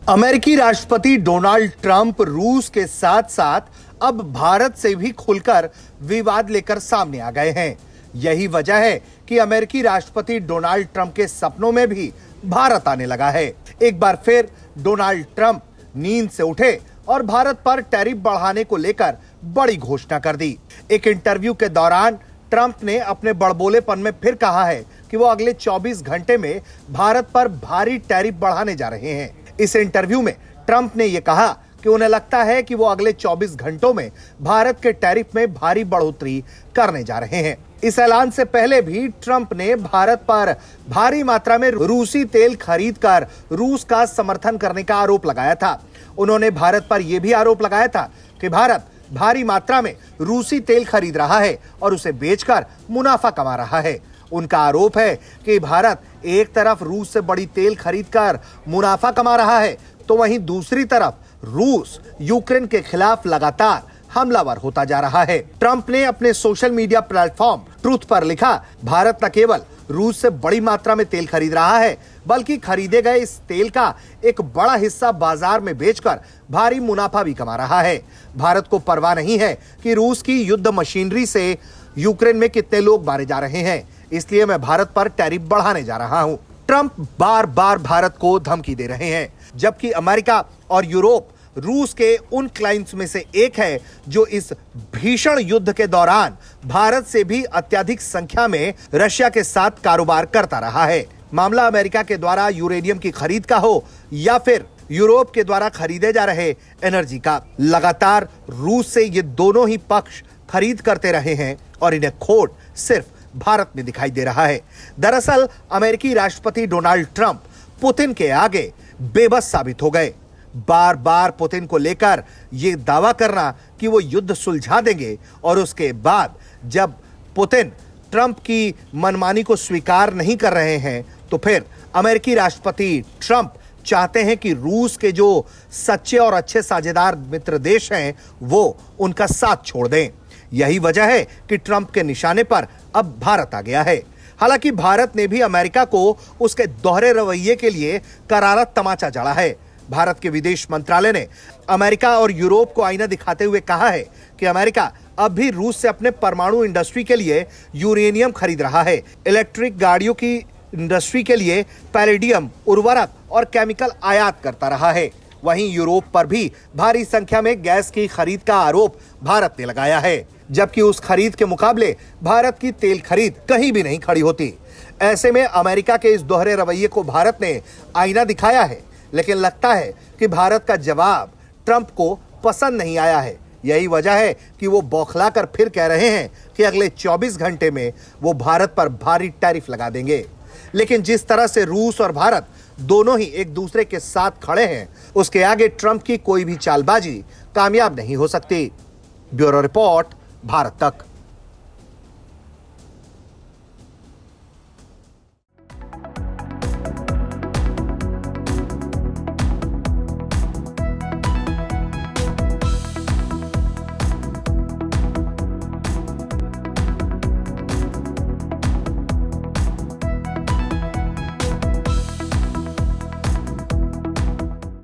अमेरिकी राष्ट्रपति Donald Trump रूस के साथ साथ अब भारत से भी खुलकर विवाद लेकर सामने आ गए हैं। यही वजह है कि अमेरिकी राष्ट्रपति डोनाल्ड ट्रंप के सपनों में भी भारत आने लगा है। एक बार फिर डोनाल्ड ट्रंप नींद से उठे और भारत पर टैरिफ बढ़ाने को लेकर बड़ी घोषणा कर दी। एक इंटरव्यू के दौरान ट्रंप ने अपने बड़बोलेपन में फिर कहा है कि वो अगले 24 घंटे में भारत पर भारी टैरिफ बढ़ाने जा रहे हैं। इस इंटरव्यू में ट्रंप ने यह कहा कि उन्हें लगता है कि वो अगले 24 घंटों में भारत के टैरिफ में भारी बढ़ोतरी करने जा रहे हैं। इस ऐलान से पहले भी ट्रंप ने भारत पर भारी मात्रा में रूसी तेल खरीदकर रूस का समर्थन करने का आरोप लगाया था। उन्होंने भारत पर यह भी आरोप लगाया था कि भारत भारी मात्रा में रूसी तेल खरीद रहा है और उसे बेचकर मुनाफा कमा रहा है। उनका आरोप है कि भारत एक तरफ रूस से बड़ी तेल खरीदकर मुनाफा कमा रहा है, तो वहीं दूसरी तरफ रूस यूक्रेन के खिलाफ लगातार हमलावर होता जा रहा है। ट्रंप ने अपने सोशल मीडिया प्लेटफॉर्म ट्रूथ पर लिखा, भारत न केवल रूस से बड़ी मात्रा में तेल खरीद रहा है, बल्कि खरीदे गए इस तेल का एक बड़ा हिस्सा बाजार में बेचकर भारी मुनाफा भी कमा रहा है। भारत को परवाह नहीं है कि रूस की युद्ध मशीनरी से यूक्रेन में कितने लोग मारे जा रहे हैं, इसलिए मैं भारत पर टैरिफ बढ़ाने जा रहा हूं। ट्रंप बार बार भारत को धमकी दे रहे हैं, जबकि अमेरिका और यूरोप रूस के उन क्लाइंट्स में से एक है जो इस भीषण युद्ध के दौरान भारत से भी अत्यधिक संख्या में रशिया के साथ कारोबार करता रहा है। मामला अमेरिका के द्वारा यूरेनियम की खरीद का हो या फिर यूरोप के द्वारा खरीदे जा रहे एनर्जी का, लगातार रूस से ये दोनों ही पक्ष खरीद करते रहे हैं और इन्हें खोट सिर्फ भारत में दिखाई दे रहा है। दरअसल अमेरिकी राष्ट्रपति डोनाल्ड ट्रंप पुतिन के आगे बेबस साबित हो गए। बार बार पुतिन को लेकर यह दावा करना कि वो युद्ध सुलझा देंगे और उसके बाद जब पुतिन ट्रंप की मनमानी को स्वीकार नहीं कर रहे हैं, तो फिर अमेरिकी राष्ट्रपति ट्रंप चाहते हैं कि रूस के जो सच्चे और अच्छे साझेदार मित्र देश हैं वो उनका साथ छोड़ दें। यही वजह है कि ट्रंप के निशाने पर अब भारत आ गया है। हालांकि भारत ने भी अमेरिका को उसके दोहरे रवैये के लिए करारा तमाचा जड़ा है। भारत के विदेश मंत्रालय ने अमेरिका और यूरोप को आईना दिखाते हुए कहा है कि अमेरिका अब भी रूस से अपने परमाणु इंडस्ट्री के लिए यूरेनियम खरीद रहा है, इलेक्ट्रिक गाड़ियों की इंडस्ट्री के लिए पैलेडियम, उर्वरक और केमिकल आयात करता रहा है। वहीं यूरोप पर भी भारी संख्या में गैस की खरीद का आरोप भारत ने लगाया है, जबकि उस खरीद के मुकाबले भारत की तेल खरीद कहीं भी नहीं खड़ी होती। ऐसे में अमेरिका के इस दोहरे रवैये को भारत ने आईना दिखाया है, लेकिन लगता है कि भारत का जवाब ट्रंप को पसंद नहीं आया है। यही वजह है कि वो बौखलाकर फिर कह रहे हैं कि अगले 24 घंटे में वो भारत पर भारी टैरिफ लगा देंगे। लेकिन जिस तरह से रूस और भारत दोनों ही एक दूसरे के साथ खड़े हैं, उसके आगे ट्रंप की कोई भी चालबाजी कामयाब नहीं हो सकती। ब्यूरो रिपोर्ट, भारत तक।